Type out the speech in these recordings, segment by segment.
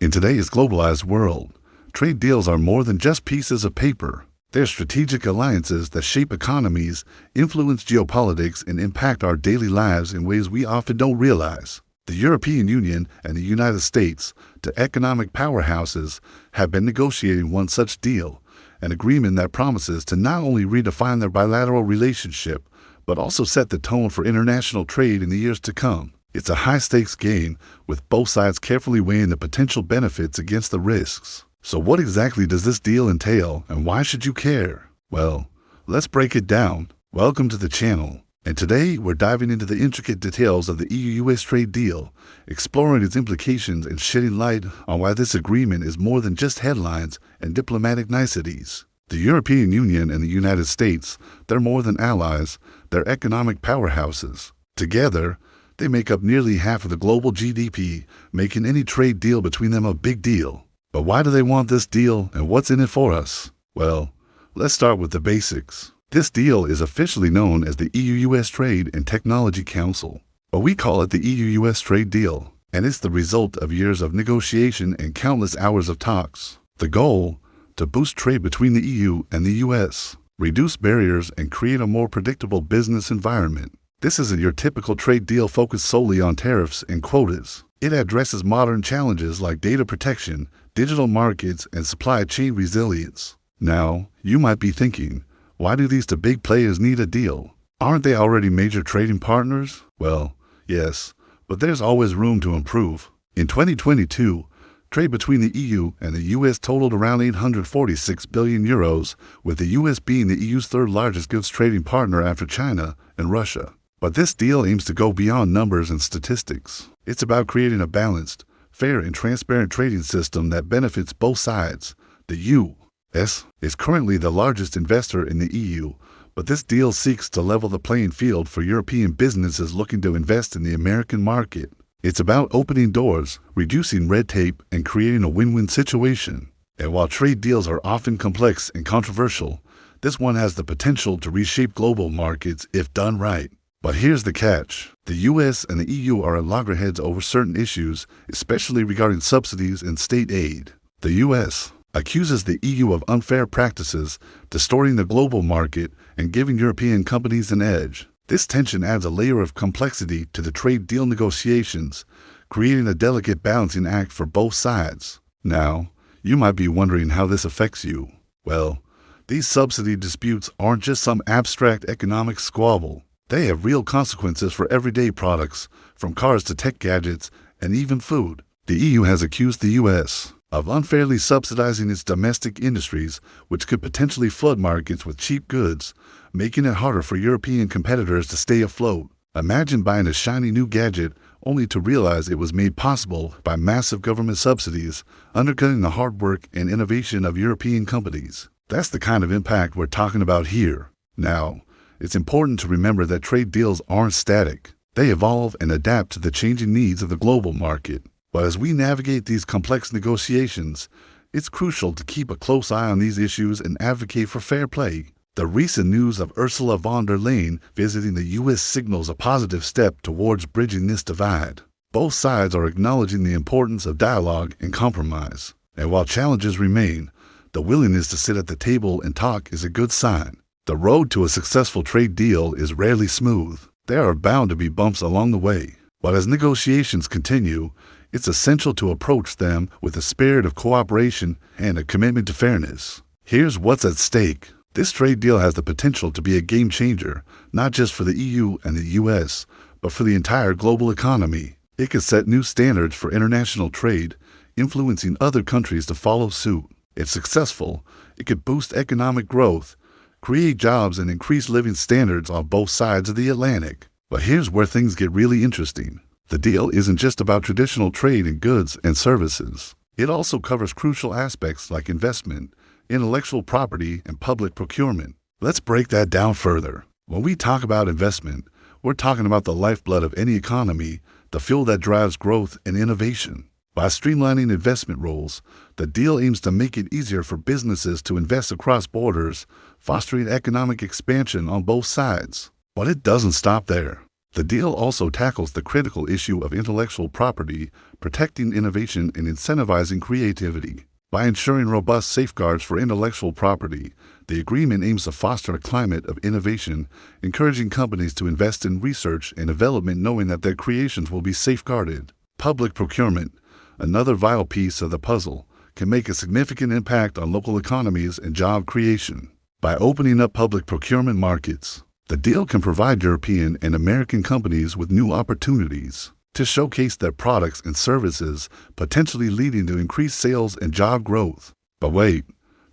In today's globalized world, trade deals are more than just pieces of paper. They're strategic alliances that shape economies, influence geopolitics, and impact our daily lives in ways we often don't realize. The European Union and the United States, the economic powerhouses, have been negotiating one such deal, an agreement that promises to not only redefine their bilateral relationship, but also set the tone for international trade in the years to come. It's a high-stakes game, with both sides carefully weighing the potential benefits against the risks. So what exactly does this deal entail, and why should you care? Well, let's break it down. Welcome to the channel. And today, we're diving into the intricate details of the EU-US trade deal, exploring its implications and shedding light on why this agreement is more than just headlines and diplomatic niceties. The European Union and the United States, they're more than allies, they're economic powerhouses. Together, they make up nearly half of the global GDP, making any trade deal between them a big deal. But why do they want this deal, and what's in it for us? Well, let's start with the basics. This deal is officially known as the EU-US Trade and Technology Council, but we call it the EU-US Trade Deal, and it's the result of years of negotiation and countless hours of talks. The goal? To boost trade between the EU and the US, reduce barriers, and create a more predictable business environment. This isn't your typical trade deal focused solely on tariffs and quotas. It addresses modern challenges like data protection, digital markets, and supply chain resilience. Now, you might be thinking, why do these two big players need a deal? Aren't they already major trading partners? Well, yes, but there's always room to improve. In 2022, trade between the EU and the US totaled around 846 billion euros, with the US being the EU's third largest goods trading partner after China and Russia. But this deal aims to go beyond numbers and statistics. It's about creating a balanced, fair, and transparent trading system that benefits both sides. The US is currently the largest investor in the EU, but this deal seeks to level the playing field for European businesses looking to invest in the American market. It's about opening doors, reducing red tape, and creating a win-win situation. And while trade deals are often complex and controversial, this one has the potential to reshape global markets if done right. But here's the catch. The US and the EU are at loggerheads over certain issues, especially regarding subsidies and state aid. The US accuses the EU of unfair practices, distorting the global market, and giving European companies an edge. This tension adds a layer of complexity to the trade deal negotiations, creating a delicate balancing act for both sides. Now, you might be wondering how this affects you. Well, these subsidy disputes aren't just some abstract economic squabble. They have real consequences for everyday products, from cars to tech gadgets, and even food. The EU has accused the US of unfairly subsidizing its domestic industries, which could potentially flood markets with cheap goods, making it harder for European competitors to stay afloat. Imagine buying a shiny new gadget only to realize it was made possible by massive government subsidies, undercutting the hard work and innovation of European companies. That's the kind of impact we're talking about here. Now, it's important to remember that trade deals aren't static. They evolve and adapt to the changing needs of the global market. But as we navigate these complex negotiations, it's crucial to keep a close eye on these issues and advocate for fair play. The recent news of Ursula von der Leyen visiting the US signals a positive step towards bridging this divide. Both sides are acknowledging the importance of dialogue and compromise. And while challenges remain, the willingness to sit at the table and talk is a good sign. The road to a successful trade deal is rarely smooth. There are bound to be bumps along the way. But as negotiations continue, it's essential to approach them with a spirit of cooperation and a commitment to fairness. Here's what's at stake. This trade deal has the potential to be a game changer, not just for the EU and the US, but for the entire global economy. It could set new standards for international trade, influencing other countries to follow suit. If successful, it could boost economic growth, create jobs, and increase living standards on both sides of the Atlantic. But here's where things get really interesting. The deal isn't just about traditional trade in goods and services. It also covers crucial aspects like investment, intellectual property, and public procurement. Let's break that down further. When we talk about investment, we're talking about the lifeblood of any economy, the fuel that drives growth and innovation. By streamlining investment rules, the deal aims to make it easier for businesses to invest across borders, fostering economic expansion on both sides. But it doesn't stop there. The deal also tackles the critical issue of intellectual property, protecting innovation and incentivizing creativity. By ensuring robust safeguards for intellectual property, the agreement aims to foster a climate of innovation, encouraging companies to invest in research and development knowing that their creations will be safeguarded. Public procurement, another vital piece of the puzzle, can make a significant impact on local economies and job creation. By opening up public procurement markets, the deal can provide European and American companies with new opportunities to showcase their products and services, potentially leading to increased sales and job growth. But wait,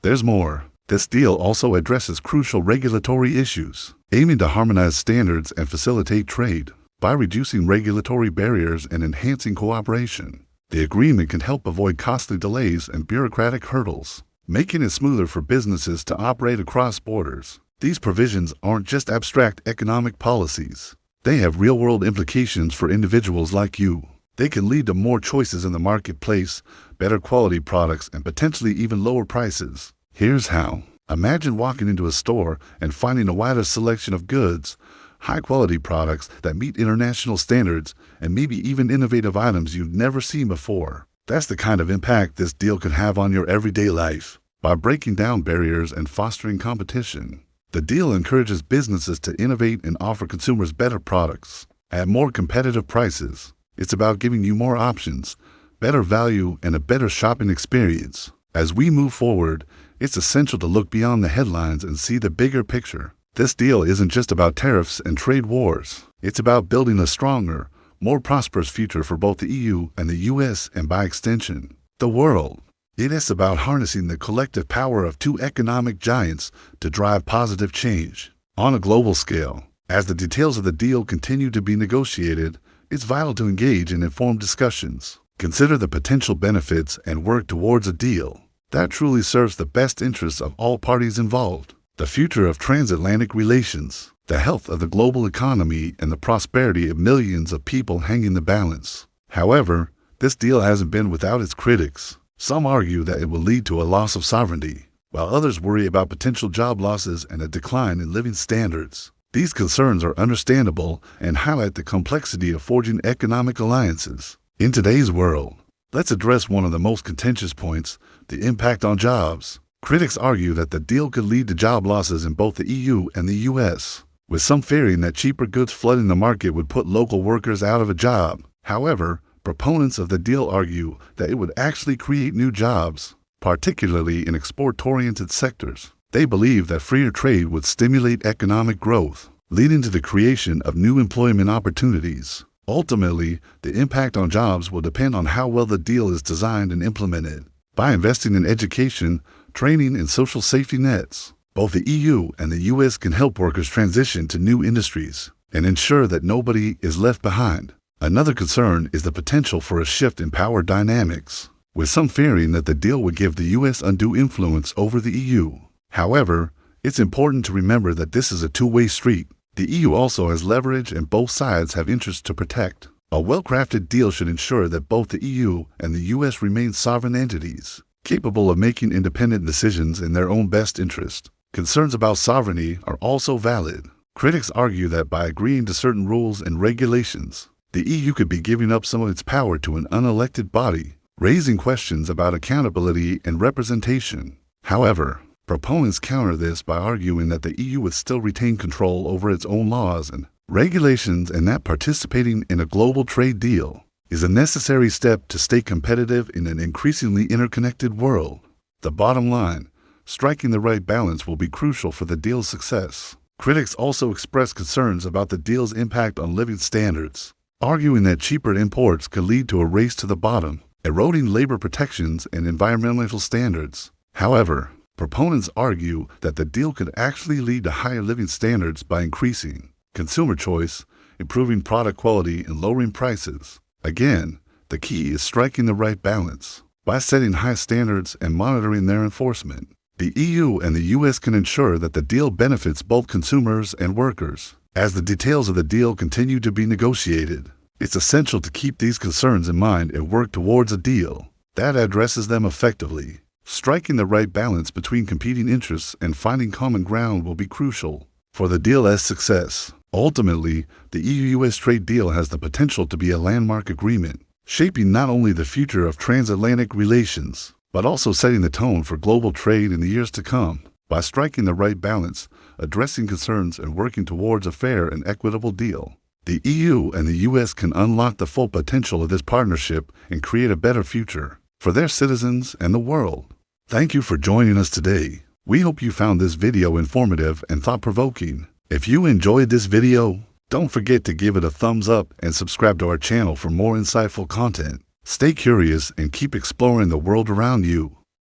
there's more. This deal also addresses crucial regulatory issues, aiming to harmonize standards and facilitate trade. By reducing regulatory barriers and enhancing cooperation, the agreement can help avoid costly delays and bureaucratic hurdles, making it smoother for businesses to operate across borders. These provisions aren't just abstract economic policies. They have real-world implications for individuals like you. They can lead to more choices in the marketplace, better quality products, and potentially even lower prices. Here's how. Imagine walking into a store and finding a wider selection of goods, high-quality products that meet international standards, and maybe even innovative items you've never seen before. That's the kind of impact this deal could have on your everyday life. By breaking down barriers and fostering competition, the deal encourages businesses to innovate and offer consumers better products at more competitive prices. It's about giving you more options, better value, and a better shopping experience. As we move forward, it's essential to look beyond the headlines and see the bigger picture. This deal isn't just about tariffs and trade wars. It's about building a stronger, more prosperous future for both the EU and the US, and by extension, the world. It is about harnessing the collective power of two economic giants to drive positive change on a global scale. As the details of the deal continue to be negotiated, it's vital to engage in informed discussions. Consider the potential benefits and work towards a deal that truly serves the best interests of all parties involved. The future of transatlantic relations, the health of the global economy, and the prosperity of millions of people hang in the balance. However, this deal hasn't been without its critics. Some argue that it will lead to a loss of sovereignty, while others worry about potential job losses and a decline in living standards. These concerns are understandable and highlight the complexity of forging economic alliances. In today's world, let's address one of the most contentious points, the impact on jobs. Critics argue that the deal could lead to job losses in both the EU and the US, with some fearing that cheaper goods flooding the market would put local workers out of a job. However, proponents of the deal argue that it would actually create new jobs, particularly in export-oriented sectors. They believe that freer trade would stimulate economic growth, leading to the creation of new employment opportunities. Ultimately, the impact on jobs will depend on how well the deal is designed and implemented. By investing in education, training, and social safety nets, both the EU and the US can help workers transition to new industries and ensure that nobody is left behind. Another concern is the potential for a shift in power dynamics, with some fearing that the deal would give the US undue influence over the EU. However, it's important to remember that this is a two-way street. The EU also has leverage and both sides have interests to protect. A well-crafted deal should ensure that both the EU and the US remain sovereign entities, capable of making independent decisions in their own best interest. Concerns about sovereignty are also valid. Critics argue that by agreeing to certain rules and regulations, the EU could be giving up some of its power to an unelected body, raising questions about accountability and representation. However, proponents counter this by arguing that the EU would still retain control over its own laws and regulations, and that participating in a global trade deal is a necessary step to stay competitive in an increasingly interconnected world. The bottom line, striking the right balance will be crucial for the deal's success. Critics also express concerns about the deal's impact on living standards, arguing that cheaper imports could lead to a race to the bottom, eroding labor protections and environmental standards. However, proponents argue that the deal could actually lead to higher living standards by increasing consumer choice, improving product quality, and lowering prices. Again, the key is striking the right balance. By setting high standards and monitoring their enforcement, the EU and the US can ensure that the deal benefits both consumers and workers. As the details of the deal continue to be negotiated, it's essential to keep these concerns in mind and work towards a deal that addresses them effectively. Striking the right balance between competing interests and finding common ground will be crucial for the deal's success. Ultimately, the EU-US trade deal has the potential to be a landmark agreement, shaping not only the future of transatlantic relations, but also setting the tone for global trade in the years to come. By striking the right balance, addressing concerns, and working towards a fair and equitable deal, the EU and the US can unlock the full potential of this partnership and create a better future for their citizens and the world. Thank you for joining us today. We hope you found this video informative and thought-provoking. If you enjoyed this video, don't forget to give it a thumbs up and subscribe to our channel for more insightful content. Stay curious and keep exploring the world around you.